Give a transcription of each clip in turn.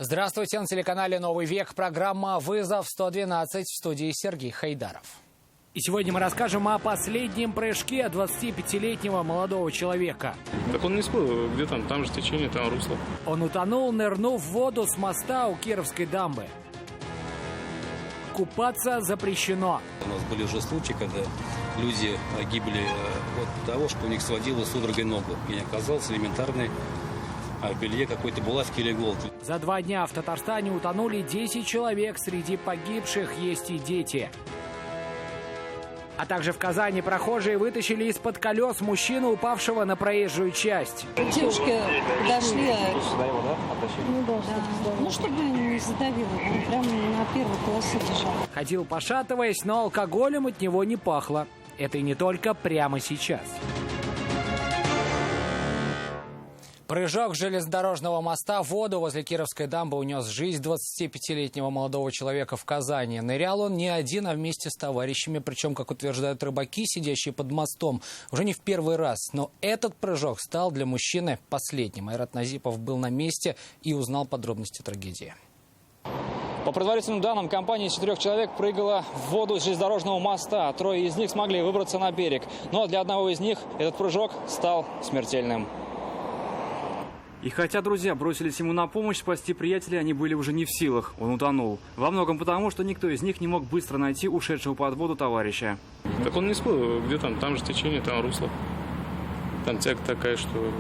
Здравствуйте, на телеканале «Новый век». Программа «Вызов 112», в студии Сергей Хайдаров. И сегодня мы расскажем о последнем прыжке 25-летнего молодого человека. Так он не всплыл, где там же течение, там русло. Он утонул, нырнув в воду с моста у Кировской дамбы. Купаться запрещено. У нас были уже случаи, когда люди гибли от того, что у них сводило судорогой ногу. И не оказалось элементарной в белье какой-то булавки или иголки. За 2 дня в Татарстане утонули 10 человек. Среди погибших есть и дети. А также в Казани прохожие вытащили из-под колес мужчину, упавшего на проезжую часть. Девушки подошли. Ну, чтобы не задавило. Он прямо на первой полосе лежал. Ходил пошатываясь, но алкоголем от него не пахло. Это и не только прямо сейчас. Прыжок железнодорожного моста в воду возле Кировской дамбы унес жизнь 25-летнего молодого человека в Казани. Нырял он не один, а вместе с товарищами. Причем, как утверждают рыбаки, сидящие под мостом, уже не в первый раз. Но этот прыжок стал для мужчины последним. Айрат Назипов был на месте и узнал подробности трагедии. По предварительным данным, компания из 4 человек прыгала в воду с железнодорожного моста. 3 из них смогли выбраться на берег. Но для одного из них этот прыжок стал смертельным. И хотя друзья бросились ему на помощь, спасти приятеля они были уже не в силах. Он утонул. Во многом потому, что никто из них не мог быстро найти ушедшего под воду товарища. Так он не всплыл, где там же течение, там русло. Там тяга такая, что...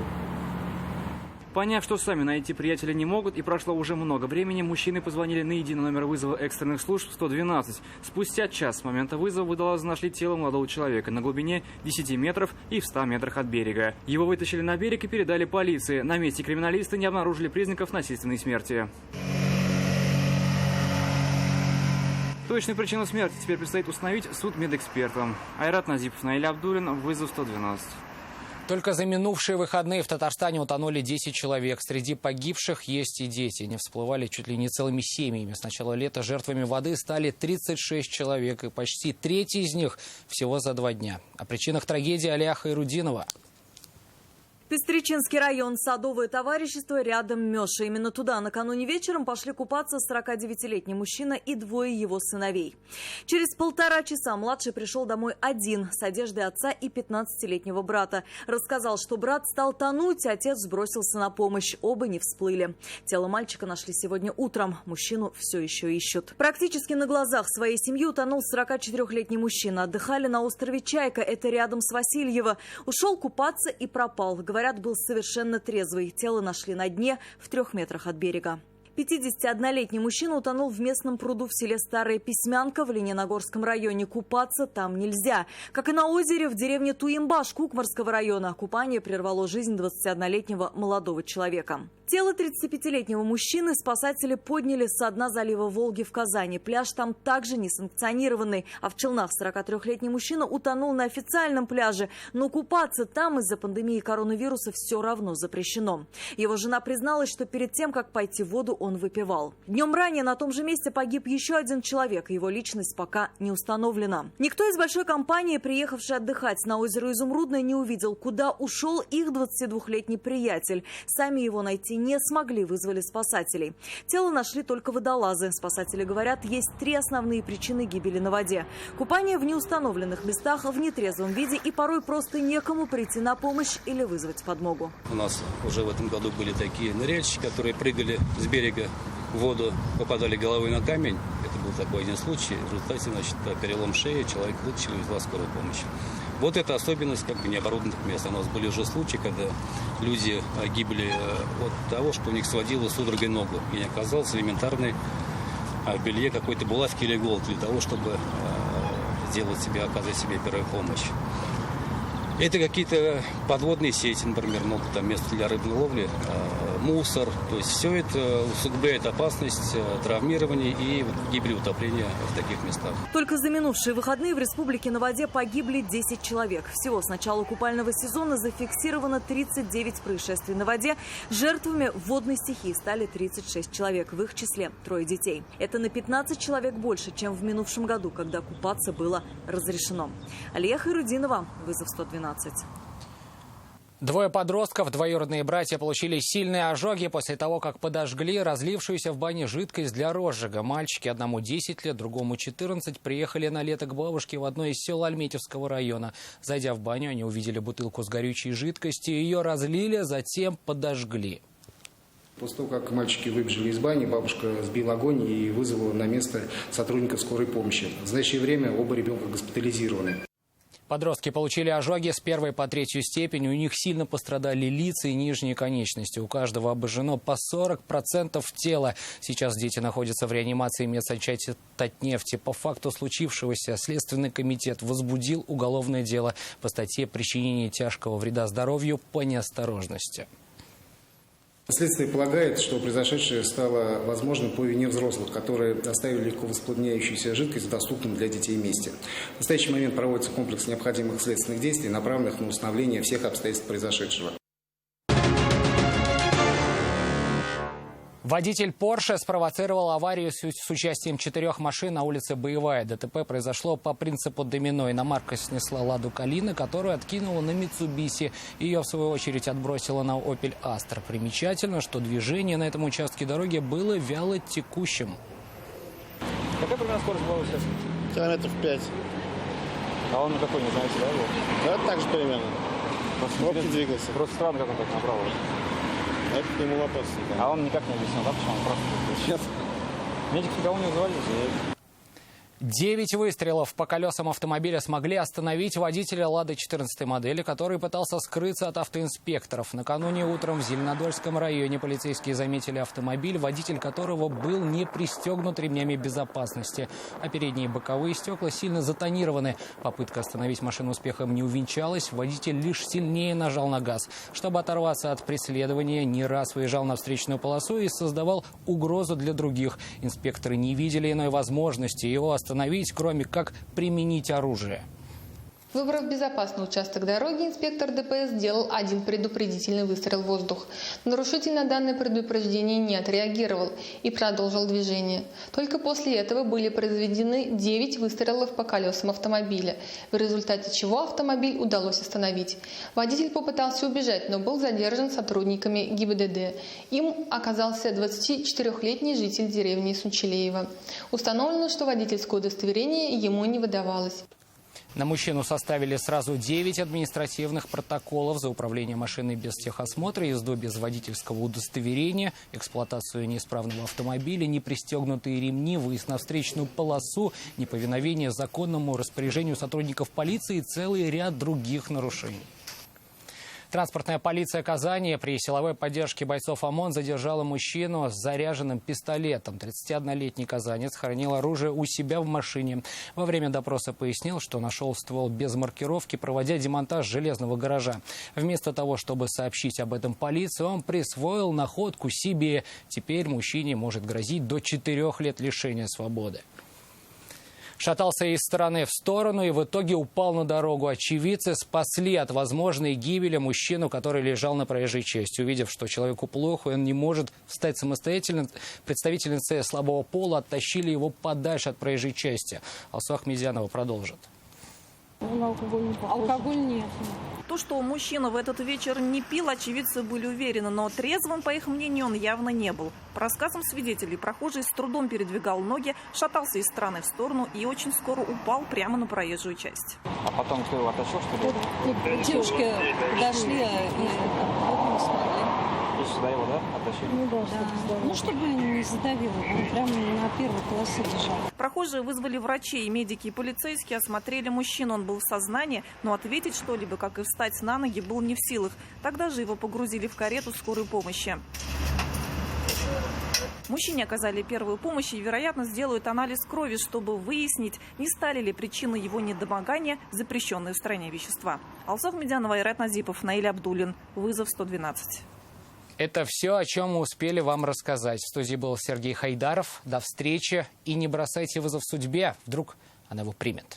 Поняв, что сами найти приятеля не могут, и прошло уже много времени, мужчины позвонили на единый номер вызова экстренных служб 112. Спустя час с момента вызова водолазы нашли тело молодого человека на глубине 10 метров и в 100 метрах от берега. Его вытащили на берег и передали полиции. На месте криминалисты не обнаружили признаков насильственной смерти. Точную причину смерти теперь предстоит установить судмедэкспертам. Айрат Назипов, Наиль Абдулин, вызов 112. Только за минувшие выходные в Татарстане утонули 10 человек. Среди погибших есть и дети. Они всплывали чуть ли не целыми семьями. С начала лета жертвами воды стали 36 человек. И почти треть из них всего за 2 дня. О причинах трагедии Алия Хайрудинова. Пестричинский район, Садовое товарищество, рядом Мёша. Именно туда накануне вечером пошли купаться 49-летний мужчина и 2 его сыновей. Через 1,5 часа младший пришел домой один, с одеждой отца и 15-летнего брата. Рассказал, что брат стал тонуть, отец сбросился на помощь. Оба не всплыли. Тело мальчика нашли сегодня утром. Мужчину все еще ищут. Практически на глазах своей семьи утонул 44-летний мужчина. Отдыхали на острове Чайка, это рядом с Васильево. Ушел купаться и пропал. Говорят, был совершенно трезвый. Тело нашли на дне в 3 метрах от берега. 51-летний мужчина утонул в местном пруду в селе Старая Письмянка в Лениногорском районе. Купаться там нельзя. Как и на озере в деревне Туимбаш Кукмарского района. Купание прервало жизнь 21-летнего молодого человека. Тело 35-летнего мужчины спасатели подняли со дна залива Волги в Казани. Пляж там также несанкционированный. А в Челнах 43-летний мужчина утонул на официальном пляже. Но купаться там из-за пандемии коронавируса все равно запрещено. Его жена призналась, что перед тем, как пойти в воду, он выпивал. Днем ранее на том же месте погиб еще 1 человек. Его личность пока не установлена. Никто из большой компании, приехавший отдыхать на озеро Изумрудное, не увидел, куда ушел их 22-летний приятель. Сами его найти не смогли, вызвали спасателей. Тело нашли только водолазы. Спасатели говорят, есть 3 основные причины гибели на воде. Купание в неустановленных местах, в нетрезвом виде и порой просто некому прийти на помощь или вызвать подмогу. У нас уже в этом году были такие ныряльщики, которые прыгали с берега в воду, попадали головой на камень. Это был такой один случай. В результате, перелом шеи, человек вытащил и везла скорую помощь. Вот это особенность необорудованных мест. У нас были уже случаи, когда люди гибли от того, что у них сводило судорогой ногу. И не оказалось элементарной в белье какой-то булавки или иголки для того, чтобы оказать себе первую помощь. Это какие-то подводные сети, например, могут там место для рыбной ловли, мусор. То есть все это усугубляет опасность травмирования и гибели, утопления в таких местах. Только за минувшие выходные в республике на воде погибли 10 человек. Всего с начала купального сезона зафиксировано 39 происшествий на воде. Жертвами водной стихии стали 36 человек, в их числе 3 детей. Это на 15 человек больше, чем в минувшем году, когда купаться было разрешено. Алия Хайрудинова, вызов 112. Двое подростков, двоюродные братья, получили сильные ожоги после того, как подожгли разлившуюся в бане жидкость для розжига. Мальчики, одному 10 лет, другому 14, приехали на лето к бабушке в одно из сел Альметьевского района. Зайдя в баню, они увидели бутылку с горючей жидкостью, ее разлили, затем подожгли. После того, как мальчики выбежали из бани, бабушка сбила огонь и вызвала на место сотрудников скорой помощи. В настоящее время оба ребенка госпитализированы. Подростки получили ожоги с 1-й по 3-ю степень. У них сильно пострадали лица и нижние конечности. У каждого обожжено по 40% тела. Сейчас дети находятся в реанимации медсанчасти Татнефти. По факту случившегося Следственный комитет возбудил уголовное дело по статье «Причинение тяжкого вреда здоровью по неосторожности». Следствие полагает, что произошедшее стало возможным по вине взрослых, которые оставили легко воспламеняющуюся жидкость в доступном для детей месте. В настоящий момент проводится комплекс необходимых следственных действий, направленных на установление всех обстоятельств произошедшего. Водитель Порше спровоцировал аварию с участием 4 машин на улице Боевая. ДТП произошло по принципу домино. Иномарка снесла Ладу Калина, которую откинула на Митсубиси. Ее, в свою очередь, отбросила на Опель Астра. Примечательно, что движение на этом участке дороги было вяло текущим. Какая примерно скорость была сейчас? Километров 5. А он на какой, не знаете, да, был? Да, так же примерно. Пробки двигался. Просто странно, как он так направо. Это к нему вопрос. Да. А он никак не объяснил, да, почему он просто... Нет. Медики никого не вызывали? 9 выстрелов по колесам автомобиля смогли остановить водителя «Лады» 14-й модели, который пытался скрыться от автоинспекторов. Накануне утром в Зеленодольском районе полицейские заметили автомобиль, водитель которого был не пристегнут ремнями безопасности. А передние и боковые стекла сильно затонированы. Попытка остановить машину успехом не увенчалась. Водитель лишь сильнее нажал на газ. Чтобы оторваться от преследования, не раз выезжал на встречную полосу и создавал угрозу для других. Инспекторы не видели иной возможности его остановить, кроме как применить оружие. Выбрав безопасный участок дороги, инспектор ДПС сделал один предупредительный выстрел в воздух. Нарушитель на данное предупреждение не отреагировал и продолжил движение. Только после этого были произведены 9 выстрелов по колесам автомобиля, в результате чего автомобиль удалось остановить. Водитель попытался убежать, но был задержан сотрудниками ГИБДД. Им оказался 24-летний житель деревни Сунчелеева. Установлено, что водительское удостоверение ему не выдавалось. На мужчину составили сразу 9 административных протоколов за управление машиной без техосмотра, езду без водительского удостоверения, эксплуатацию неисправного автомобиля, непристегнутые ремни, выезд на встречную полосу, неповиновение законному распоряжению сотрудников полиции и целый ряд других нарушений. Транспортная полиция Казани при силовой поддержке бойцов ОМОН задержала мужчину с заряженным пистолетом. 31-летний казанец хранил оружие у себя в машине. Во время допроса пояснил, что нашел ствол без маркировки, проводя демонтаж железного гаража. Вместо того, чтобы сообщить об этом полиции, он присвоил находку себе. Теперь мужчине может грозить до 4 лет лишения свободы. Шатался из стороны в сторону и в итоге упал на дорогу. Очевидцы спасли от возможной гибели мужчину, который лежал на проезжей части. Увидев, что человеку плохо, он не может встать самостоятельно, представительницы слабого пола оттащили его подальше от проезжей части. Алсу Ахмедзянова продолжит. Алкоголь нет. То, что мужчина в этот вечер не пил, очевидцы были уверены, но трезвым, по их мнению, он явно не был. По рассказам свидетелей, прохожий с трудом передвигал ноги, шатался из стороны в сторону и очень скоро упал прямо на проезжую часть. А потом кто его оттащил, что ли? Тут девушки подошли и не смогли. И сюда его, да, оттащили? Да. Ну, чтобы не задавило, он прямо на первой полосе лежал. Прохожие вызвали врачей, медики и полицейские осмотрели мужчину. Он был в сознании, но ответить что-либо, как и встать на ноги, был не в силах. Тогда же его погрузили в карету скорой помощи. Мужчине оказали первую помощь и, вероятно, сделают анализ крови, чтобы выяснить, не стали ли причиной его недомогания запрещенные в стране вещества. Алсу Ахмедзянова, Айрат Назипов, Наиль Абдуллин. Вызов 112. Это все, о чем мы успели вам рассказать. В студии был Сергей Хайдаров. До встречи. И не бросайте вызов судьбе. Вдруг она его примет.